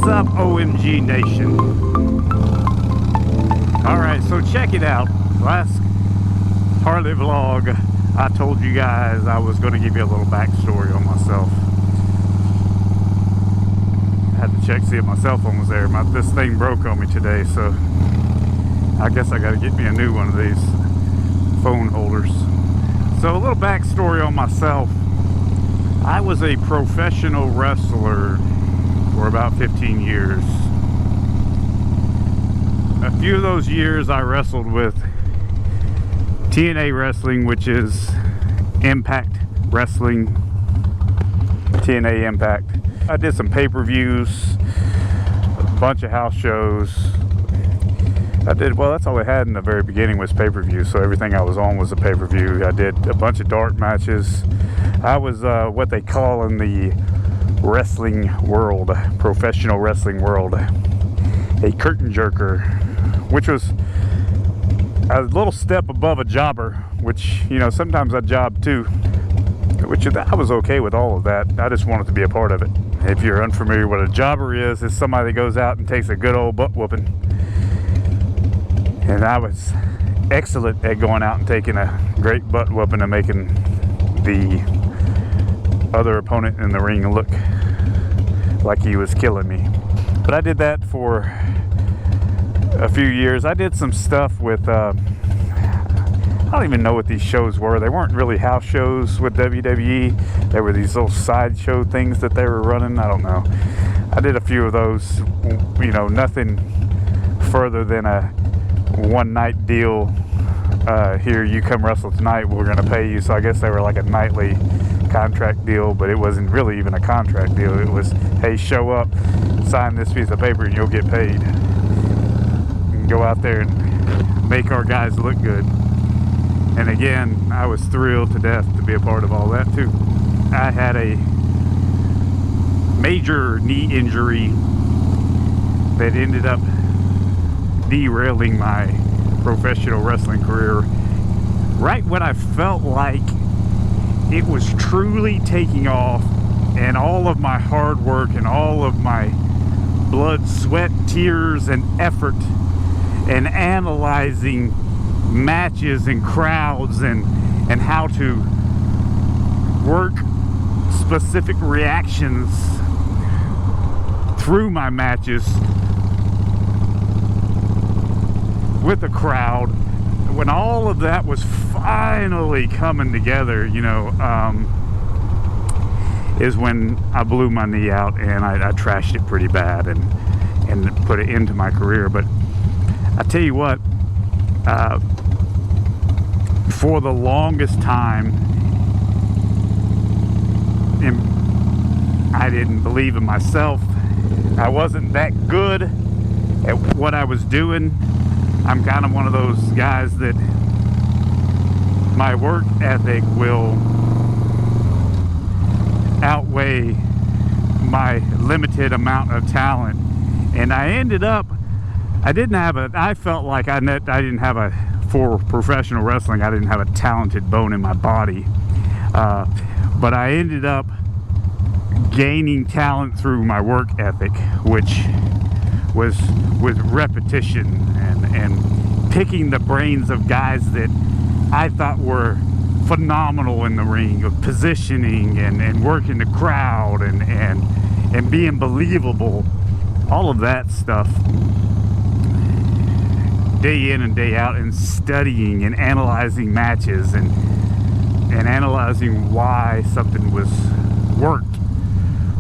What's up, OMG Nation? Alright, so check it out. Last Harley vlog, I told you guys I was going to give you a little backstory on myself. I had to check, see if my cell phone was there. This thing broke on me today, so I guess I got to get me a new one of these phone holders. So a little backstory on myself. I was a professional wrestler for about 15 years. A few of those years I wrestled with TNA Wrestling, which is Impact Wrestling, TNA Impact. I did some pay-per-views, a bunch of house shows. Well, that's all I had in the very beginning was pay-per-view, so everything I was on was a pay-per-view. I did a bunch of dark matches. I was what they call in the wrestling world, professional wrestling world, a curtain jerker, which was a little step above a jobber, which, you know, sometimes I job too, which I was okay with all of that. I just wanted to be a part of it. If you're unfamiliar what a jobber is, it's somebody that goes out and takes a good old butt whooping. And I was excellent at going out and taking a great butt whooping and making the other opponent in the ring look like he was killing me. But I did that for a few years. I did some stuff with I don't even know what these shows were. They weren't really house shows with WWE. They were these little sideshow things that they were running. I don't know. I did a few of those, you know, nothing further than a one-night deal. Here, you come wrestle tonight, we're going to pay you. So I guess they were like a nightly contract deal, but it wasn't really even a contract deal. It was, hey, show up, sign this piece of paper, and you'll get paid. And go out there and make our guys look good. And again, I was thrilled to death to be a part of all that too. I had a major knee injury that ended up derailing my professional wrestling career right when I felt like it was truly taking off, and all of my hard work and all of my blood, sweat, tears, and effort and analyzing matches and crowds and how to work specific reactions through my matches with the crowd, when all of that was finally coming together, you know, is when I blew my knee out and I trashed it pretty bad and put it into my career. But I tell you what, for the longest time, I didn't believe in myself. I wasn't that good at what I was doing. I'm kind of one of those guys that my work ethic will outweigh my limited amount of talent. And I ended up, I felt like I didn't have for professional wrestling, I didn't have a talented bone in my body. But I ended up gaining talent through my work ethic, which was with repetition and picking the brains of guys that I thought were phenomenal in the ring, of positioning and working the crowd and being believable. All of that stuff, day in and day out, and studying and analyzing matches and analyzing why something worked,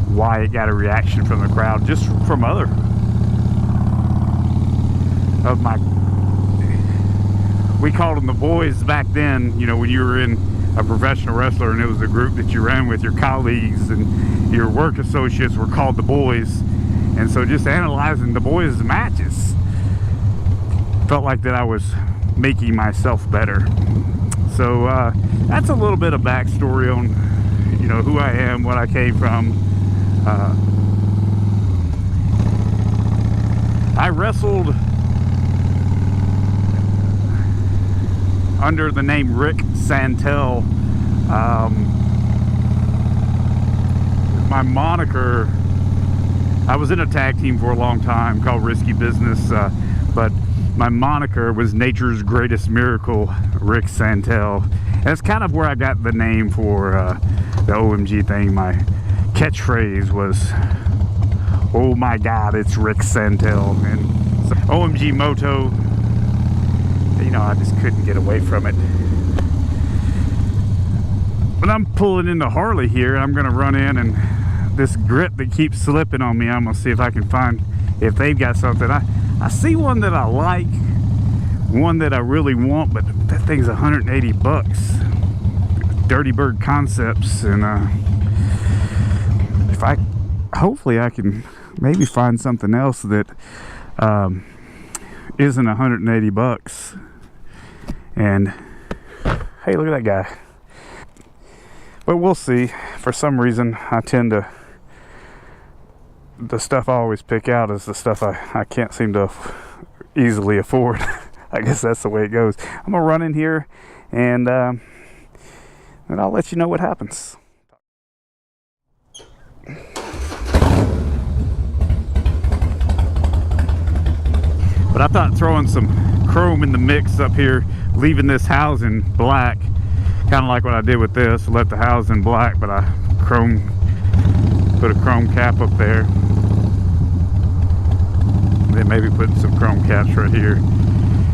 why it got a reaction from the crowd, just from other of my, we called them the boys back then, you know, when you were in a professional wrestler and it was a group that you ran with, your colleagues and your work associates were called the boys. And so just analyzing the boys' matches felt like that I was making myself better. So that's a little bit of backstory on, you know, who I am, what I came from. I wrestled under the name Rick Santel. My moniker, I was in a tag team for a long time called Risky Business, but my moniker was Nature's Greatest Miracle, Rick Santel. And that's kind of where I got the name for the OMG thing. My catchphrase was, "Oh my God, it's Rick Santel." And so, OMG MOTO, you know, I just couldn't get away from it. But I'm pulling into Harley here, and I'm gonna run in, and this grip that keeps slipping on me, I'm gonna see if I can find if they've got something. I see one that I like, one that I really want, but that thing's 180 bucks. Dirty Bird Concepts, and hopefully I can maybe find something else that isn't 180 bucks. And hey, look at that guy. But we'll see. For some reason, I tend to, the stuff I always pick out is the stuff I can't seem to easily afford. I guess that's the way it goes. I'm gonna run in here, and I'll let you know what happens. But I thought throwing some chrome in the mix up here, leaving this housing black, kind of like what I did with this, let the housing black, but I put a chrome cap up there. Then maybe put some chrome caps right here.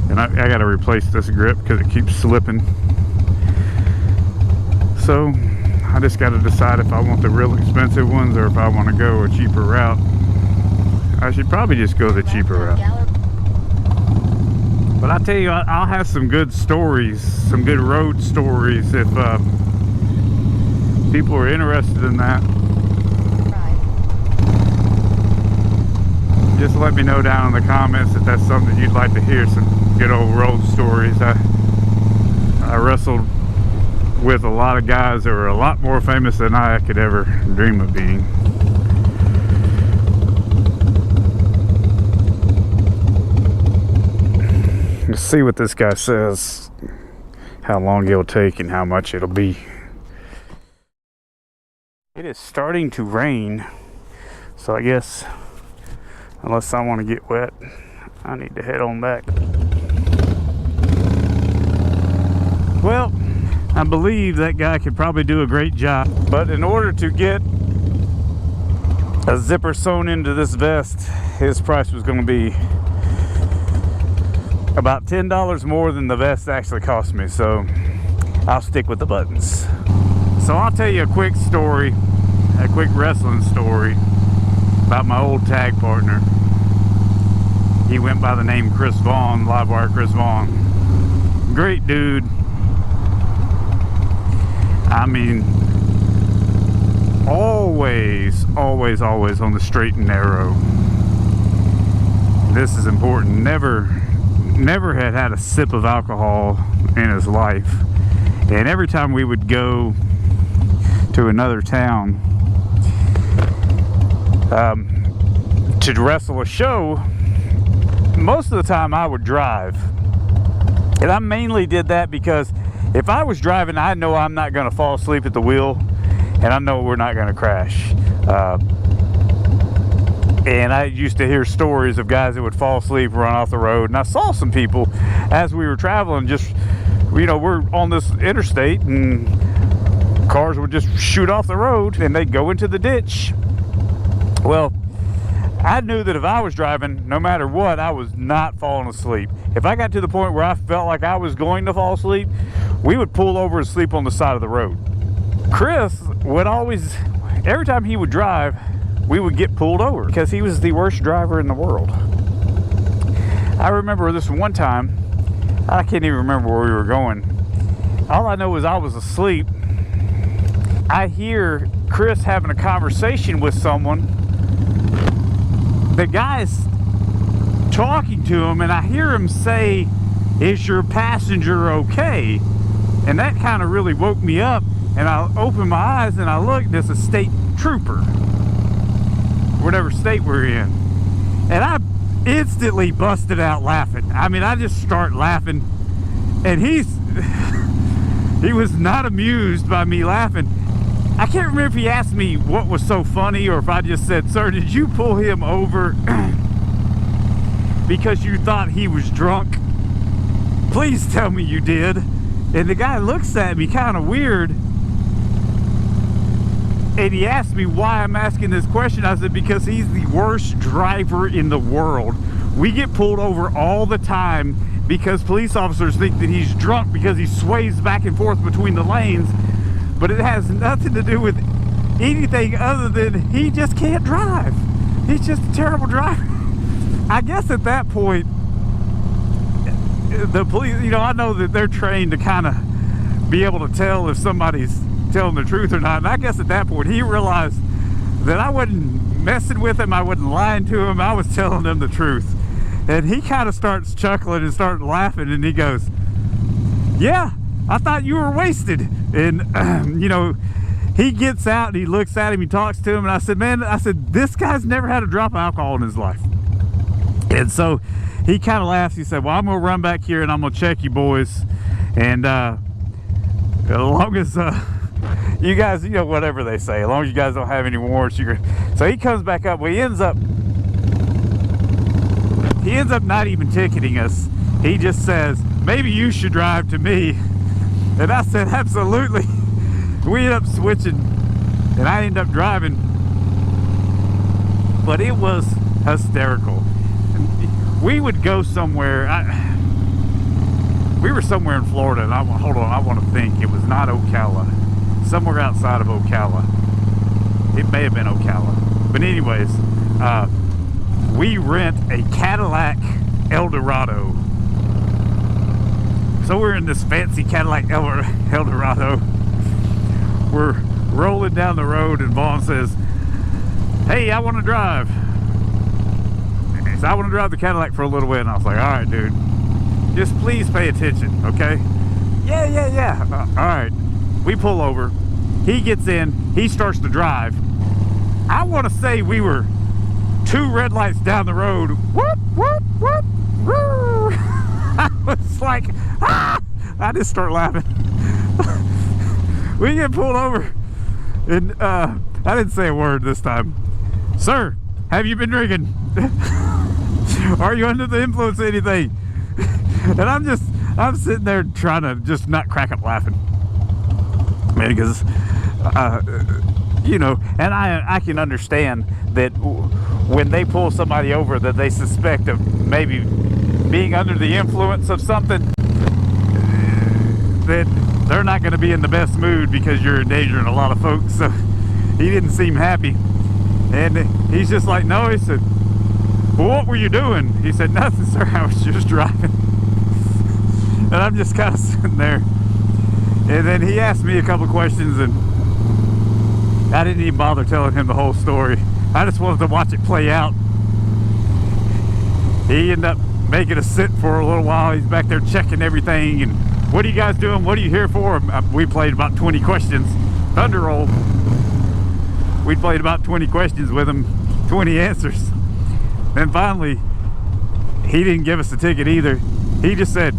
And I got to replace this grip because it keeps slipping. So I just got to decide if I want the real expensive ones or if I want to go a cheaper route. I should probably just go the cheaper route. But I tell you, I'll have some good stories, some good road stories if people are interested in that. Just let me know down in the comments if that's something you'd like to hear, some good old road stories. I wrestled with a lot of guys that were a lot more famous than I could ever dream of being. Let's see what this guy says, how long it'll take and how much it'll be. It is starting to rain, so I guess unless I want to get wet, I need to head on back. Well, I believe that guy could probably do a great job, but in order to get a zipper sewn into this vest, his price was going to be about $10 more than the vest actually cost me, so I'll stick with the buttons. So I'll tell you a quick story, a quick wrestling story about my old tag partner. He went by the name Chris Vaughn, Livewire Chris Vaughn. Great dude. I mean, always on the straight and narrow. This is important. Never had a sip of alcohol in his life. And every time we would go to another town to wrestle a show, most of the time I would drive. And I mainly did that because if I was driving, I know I'm not going to fall asleep at the wheel, and I know we're not going to crash. And I used to hear stories of guys that would fall asleep, run off the road. And I saw some people as we were traveling, just, you know, we're on this interstate and cars would just shoot off the road and they'd go into the ditch. Well, I knew that if I was driving, no matter what, I was not falling asleep. If I got to the point where I felt like I was going to fall asleep, we would pull over and sleep on the side of the road. Chris would always, every time he would drive, we would get pulled over because he was the worst driver in the world. I remember this one time, I can't even remember where we were going. All I know is I was asleep. I hear Chris having a conversation with someone. The guy's talking to him, and I hear him say, "Is your passenger okay?" And that kind of really woke me up, and I opened my eyes and I looked, there's a state trooper, whatever state we're in. And I instantly busted out laughing. I mean, I just start laughing, and he was not amused by me laughing. I can't remember if he asked me what was so funny or if I just said, sir, did you pull him over because you thought he was drunk? Please tell me you did. And the guy looks at me kind of weird. And he asked me why I'm asking this question. I said, because he's the worst driver in the world. We get pulled over all the time because police officers think that he's drunk because he sways back and forth between the lanes. But it has nothing to do with anything other than he just can't drive. He's just a terrible driver. I guess at that point, the police, you know, I know that they're trained to kind of be able to tell if somebody's telling the truth or not. And I guess at that point, he realized that I wasn't messing with him. I wasn't lying to him. I was telling him the truth. And he kind of starts chuckling and starts laughing. And he goes, yeah, I thought you were wasted. And, you know, he gets out and he looks at him, he talks to him. And I said, man, I said, this guy's never had a drop of alcohol in his life. And so he kind of laughs. He said, well, I'm going to run back here and I'm going to check you boys. And as long as you guys, you know, whatever they say, as long as you guys don't have any warrants, you're good. So he comes back up. Well, he ends up not even ticketing us. He just says, maybe you should drive to me. And I said, absolutely. We end up switching and I end up driving. But it was hysterical. We would go somewhere. We were somewhere in Florida, and hold on, I want to think. It was not Ocala. Somewhere outside of Ocala. It may have been Ocala. But anyways, we rent a Cadillac Eldorado. So we're in this fancy Cadillac Eldorado. We're rolling down the road, and Vaughn says, hey, I want to drive. So I want to drive the Cadillac for a little bit. And I was like, all right, dude, just please pay attention, okay? Yeah. All right. We pull over. He gets in. He starts to drive. I want to say we were 2 red lights down the road. Whoop, whoop, whoop, whoop. I was like, ah! I just start laughing. We get pulled over. And I didn't say a word this time. Sir, have you been drinking? Are you under the influence of anything? And I'm sitting there trying to just not crack up laughing. Man, because, you know, and I can understand that when they pull somebody over that they suspect of maybe being under the influence of something, that they're not going to be in the best mood because you're endangering a lot of folks. So he didn't seem happy. And he's just like, no, he said, well, what were you doing? He said, nothing, sir, I was just driving. And I'm just kind of sitting there. And then he asked me a couple of questions, and I didn't even bother telling him the whole story. I just wanted to watch it play out. He ended up making us sit for a little while. He's back there checking everything. And what are you guys doing? What are you here for? We played about 20 questions. Thunder roll. We played about 20 questions with him, 20 answers. Then finally, he didn't give us the ticket either. He just said,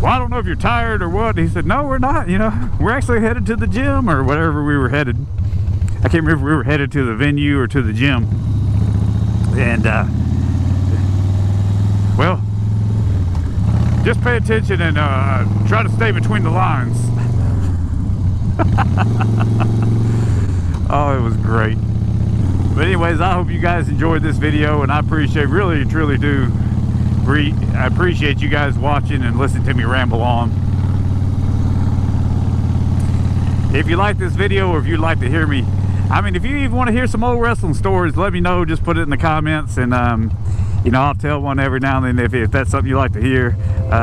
well, I don't know if you're tired or what. He said, no, we're not. You know, we're actually headed to the gym or whatever we were headed. I can't remember if we were headed to the venue or to the gym. And, well, just pay attention and try to stay between the lines. Oh, it was great. But anyways, I hope you guys enjoyed this video, and I appreciate, really truly do, I appreciate you guys watching and listening to me ramble on. If you like this video, or if you'd like to hear me, I mean, if you even want to hear some old wrestling stories, let me know. Just put it in the comments, and you know, I'll tell one every now and then if that's something you like to hear. Hold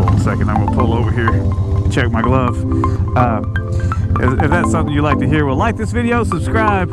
on a second, I'm gonna pull over here, check my glove. If that's something you like to hear, well, like this video, subscribe.